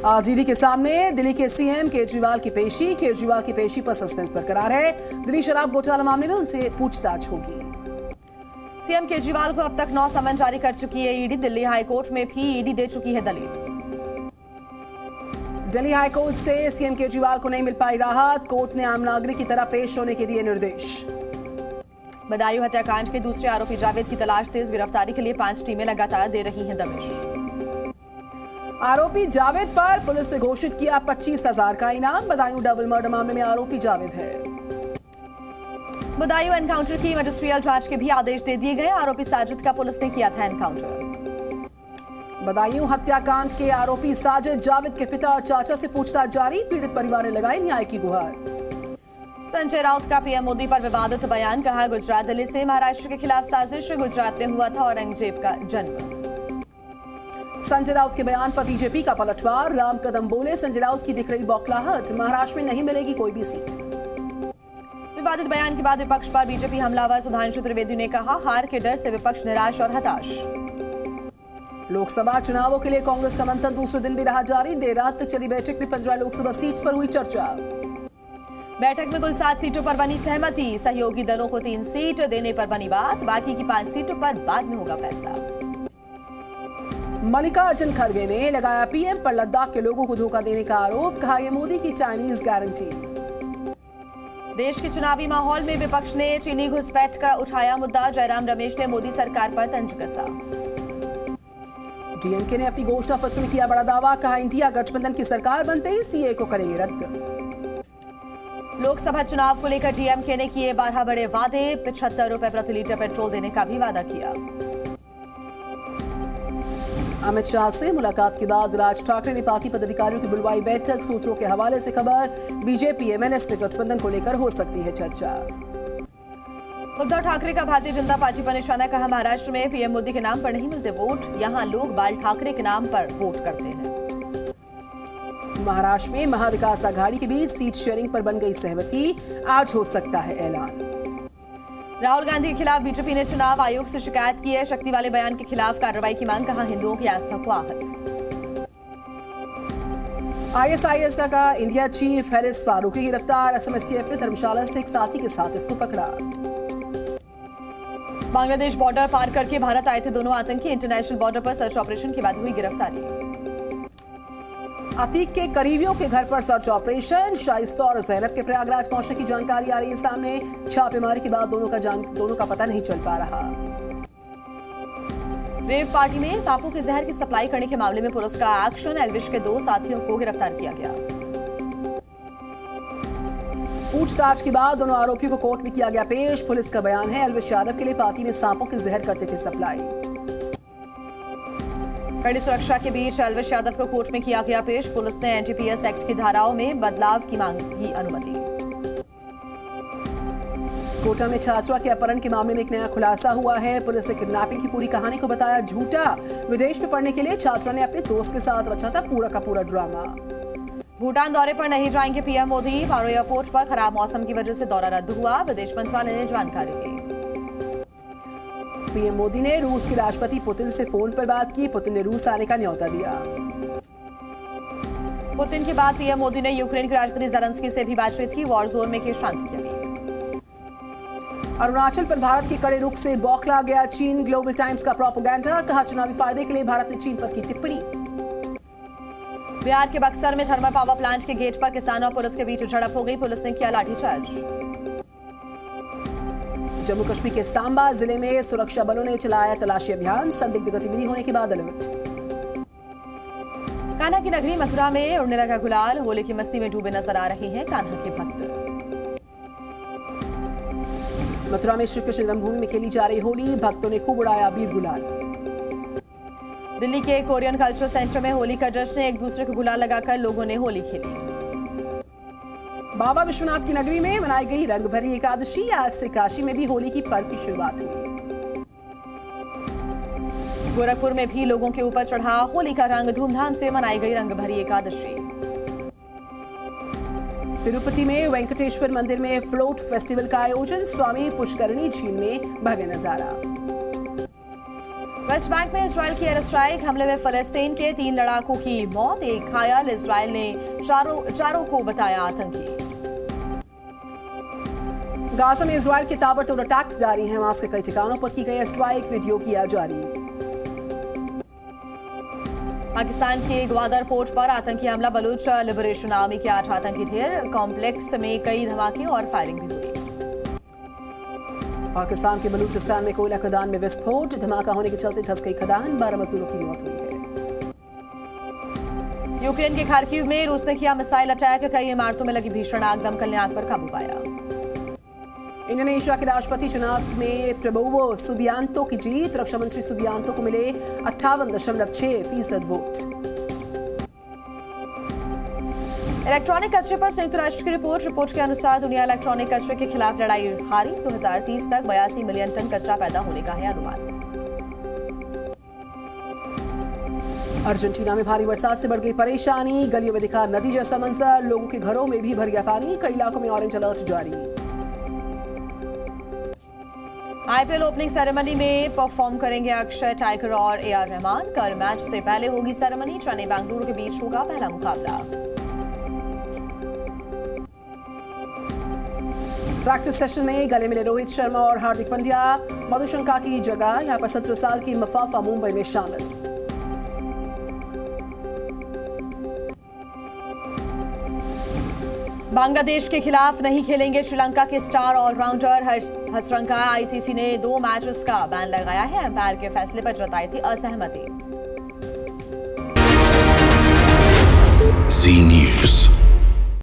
आज ईडी के सामने दिल्ली के सीएम केजरीवाल की पेशी। केजरीवाल की पेशी पर सस्पेंस बरकरार है। दिल्ली शराब घोटाला मामले में उनसे पूछताछ होगी। सीएम केजरीवाल को अब तक 9 समन जारी कर चुकी है ईडी। दिल्ली हाईकोर्ट में भी ईडी दे चुकी है दलील। दिल्ली हाईकोर्ट से सीएम केजरीवाल को नहीं मिल पाई राहत। कोर्ट ने आम नागरिक की तरह पेश होने के दिए निर्देश। बदायूं हत्याकांड के दूसरे आरोपी जावेद की तलाश तेज। गिरफ्तारी के लिए 5 टीमें लगातार दे रही हैं दबिश। आरोपी जावेद पर पुलिस ने घोषित किया 25,000 का इनाम। बदायूं डबल मर्डर मामले में आरोपी जावेद है। बदायूं एनकाउंटर की मजिस्ट्रियल जांच के भी आदेश दे दिए गए। आरोपी साजिद का पुलिस ने किया था एनकाउंटर। बदायूं हत्याकांड के आरोपी साजिद जावेद के पिता और चाचा से पूछताछ जारी। पीड़ित परिवार ने लगाई न्याय की गुहार। संजय राउत का पीएम मोदी पर विवादित बयान। कहा, गुजरात दिल्ली से महाराष्ट्र के खिलाफ साजिश। गुजरात में हुआ था औरंगजेब का जन्म। संजय राउत के बयान पर बीजेपी का पलटवार। राम कदम बोले, संजय राउत की दिख रही बौखलाहट। महाराष्ट्र में नहीं मिलेगी कोई भी सीट। विवादित बयान के बाद विपक्ष पर बीजेपी हमलावर। सुधांशु त्रिवेदी ने कहा, हार के डर से विपक्ष निराश और हताश। लोकसभा चुनावों के लिए कांग्रेस का मंथन दूसरे दिन भी रहा जारी। देर रात तक चली बैठक में 15 लोकसभा सीट्स पर हुई चर्चा। बैठक में कुल 7 सीटों पर बनी सहमति। सहयोगी दलों को 3 सीट देने पर बनी बात। बाकी की 5 सीटों पर बाद में होगा फैसला। मल्लिकार्जुन खड़गे ने लगाया पीएम पर लद्दाख के लोगों को धोखा देने का आरोप। कहा, यह मोदी की चाइनीज गारंटी। देश के चुनावी माहौल में विपक्ष ने चीनी घुसपैठ का उठाया मुद्दा। जयराम रमेश ने मोदी सरकार पर तंज कसा। डीएमके ने अपनी घोषणा पत्र में किया बड़ा दावा। कहा, इंडिया गठबंधन की सरकार बनते ही सीए को करेंगे रद्द। लोकसभा चुनाव को लेकर डीएमके ने किए 12 बड़े वादे। 75 रुपए प्रति लीटर पेट्रोल देने का भी वादा किया। अमित शाह से मुलाकात के बाद राज ठाकरे ने पार्टी पदाधिकारियों की बुलवाई बैठक। सूत्रों के हवाले से खबर, बीजेपी एमएनएस में गठबंधन को लेकर हो सकती है चर्चा। उद्धव ठाकरे का भारतीय जनता पार्टी पर निशाना। कहा, महाराष्ट्र में पीएम मोदी के नाम पर नहीं मिलते वोट। यहां लोग बाल ठाकरे के नाम पर वोट करते हैं। महाराष्ट्र में महाविकास आघाड़ी के बीच सीट शेयरिंग पर बन गई सहमति। आज हो सकता है ऐलान। राहुल गांधी के खिलाफ बीजेपी ने चुनाव आयोग से शिकायत की है। शक्ति वाले बयान के खिलाफ कार्रवाई की मांग। कहा, हिंदुओं की आस्था को आहत। आईएसआईएस का इंडिया चीफ हैरिस फारूकी गिरफ्तार। एसएमएसटीएफ ने धर्मशाला से एक साथी के साथ इसको पकड़ा। बांग्लादेश बॉर्डर पार करके भारत आए थे दोनों आतंकी। इंटरनेशनल बॉर्डर पर सर्च ऑपरेशन के बाद हुई गिरफ्तारी। अतीक के करीबियों के घर पर सर्च ऑपरेशन। शाइस्ता और ज़ैनब के प्रयागराज पहुंचने की जानकारी आ रही है सामने। छापेमारी के बाद दोनों का पता नहीं चल पा रहा। रेव पार्टी में सांपों के जहर की सप्लाई करने के मामले में पुलिस का एक्शन। एल्विश के 2 साथियों को गिरफ्तार किया गया। पूछताछ के बाद दोनों आरोपियों को कोर्ट में किया गया पेश। पुलिस का बयान है, एल्विश यादव के लिए पार्टी में सांपों के जहर करते थे सप्लाई। कड़ी सुरक्षा के बीच एल्विश यादव को कोर्ट में किया गया पेश। पुलिस ने एनडीपीएस एक्ट की धाराओं में बदलाव की मांगी अनुमति। कोटा में छात्रा के अपहरण के मामले में एक नया खुलासा हुआ है। पुलिस ने किडनैपिंग की पूरी कहानी को बताया झूठा। विदेश में पढ़ने के लिए छात्रा ने अपने दोस्त के साथ रचा था पूरा का पूरा ड्रामा। भूटान दौरे पर नहीं जाएंगे पीएम मोदी। पारो एयरपोर्ट पर खराब मौसम की वजह से दौरा रद्द हुआ। विदेश मंत्रालय ने जानकारी दी। पीएम मोदी ने रूस के राष्ट्रपति पुतिन से फोन पर बात की। पुतिन ने रूस आने का न्योता दिया। पुतिन के बाद पीएम मोदी ने यूक्रेन के राष्ट्रपति ज़ेलेंस्की से भी बातचीत की। वॉर जोन में की शांति की अपील। अरुणाचल पर भारत के कड़े रुख से बौखला गया चीन। ग्लोबल टाइम्स का प्रोपेगेंडा। कहा, चुनावी फायदे के लिए भारत ने चीन पर की टिप्पणी। बिहार के बक्सर में थर्मल पावर प्लांट के गेट पर किसान और पुलिस के बीच झड़प हो गई। पुलिस ने किया लाठीचार्ज। जम्मू कश्मीर के सांबा जिले में सुरक्षा बलों ने चलाया तलाशी अभियान। संदिग्ध गतिविधि होने के बाद अलर्ट। कान्हा की नगरी मथुरा में उड़ने लगा गुलाल। होली की मस्ती में डूबे नजर आ रहे हैं कान्हा के भक्त। मथुरा में श्री कृष्ण जन्मभूमि में खेली जा रही होली। भक्तों ने खूब उड़ाया अबीर गुलाल। दिल्ली के कोरियन कल्चर सेंटर में होली का जश्न। एक दूसरे को गुलाल लगाकर लोगों ने होली खेली। बाबा विश्वनाथ की नगरी में मनाई गई रंग भरी एकादशी। आज से काशी में भी होली की पर्व की शुरुआत हुई। गोरखपुर में भी लोगों के ऊपर चढ़ा होली का रंग। धूमधाम से मनाई गई रंग भरी एकादशी। तिरुपति में वेंकटेश्वर मंदिर में फ्लोट फेस्टिवल का आयोजन। स्वामी पुष्करणी झील में भव्य नजारा। वेस्ट बैंक में इजराइल की एयर स्ट्राइक हमले में फलस्तीन के 3 लड़ाकों की मौत, 1 घायल। इजराइल ने चारों को बताया आतंकी। गाजा में इजराइल के ताबड़तोड़ अटैक्स जारी हैं। हमास के कई ठिकानों पर की गई स्ट्राइक, वीडियो किया जारी। पाकिस्तान के ग्वादर पोर्ट पर आतंकी हमला, बलूच लिबरेशन आर्मी के 8 आतंकी ढेर। कॉम्प्लेक्स में कई धमाके और फायरिंग भी हुई। पाकिस्तान के बलूचिस्तान में कोयला खदान में विस्फोट, धमाका होने के चलते धंस गई खदान, 12 मजदूरों की मौत हुई है। यूक्रेन के खार्किव में रूस ने किया मिसाइल अटैक, कई इमारतों में लगी भीषण आग, दमकल ने आग पर काबू पाया। इंडोनेशिया के राष्ट्रपति चुनाव में प्रबोवो सुबियांतो की जीत, रक्षा मंत्री सुबियांतो को मिले 58.6% वोट। इलेक्ट्रॉनिक कचरे पर संयुक्त राष्ट्र की रिपोर्ट के अनुसार दुनिया इलेक्ट्रॉनिक कचरे के खिलाफ लड़ाई हारी। 2030 तक 82 मिलियन टन कचरा पैदा होने का है अनुमान। अर्जेंटीना में भारी बरसात से बढ़ गई परेशानी, गलियों में दिखा नदी जैसा मंजर, लोगों के घरों में भी भर गया पानी, कई इलाकों में ऑरेंज अलर्ट जारी। आईपीएल ओपनिंग सेरेमनी में परफॉर्म करेंगे अक्षय, टाइगर और AR रहमान। कल मैच से पहले होगी सेरेमनी, चेन्नई बेंगलुरु के बीच होगा पहला मुकाबला। प्रैक्टिस सेशन में गले मिले रोहित शर्मा और हार्दिक पांड्या, मधुशंका की जगह यहां पर 17 साल की मफाफा मुंबई में शामिल। बांग्लादेश के खिलाफ नहीं खेलेंगे श्रीलंका के स्टार ऑलराउंडर हसरंगा। आईसीसी ने 2 मैचेस का बैन लगाया है, अंपायर के फैसले पर जताई थी असहमति।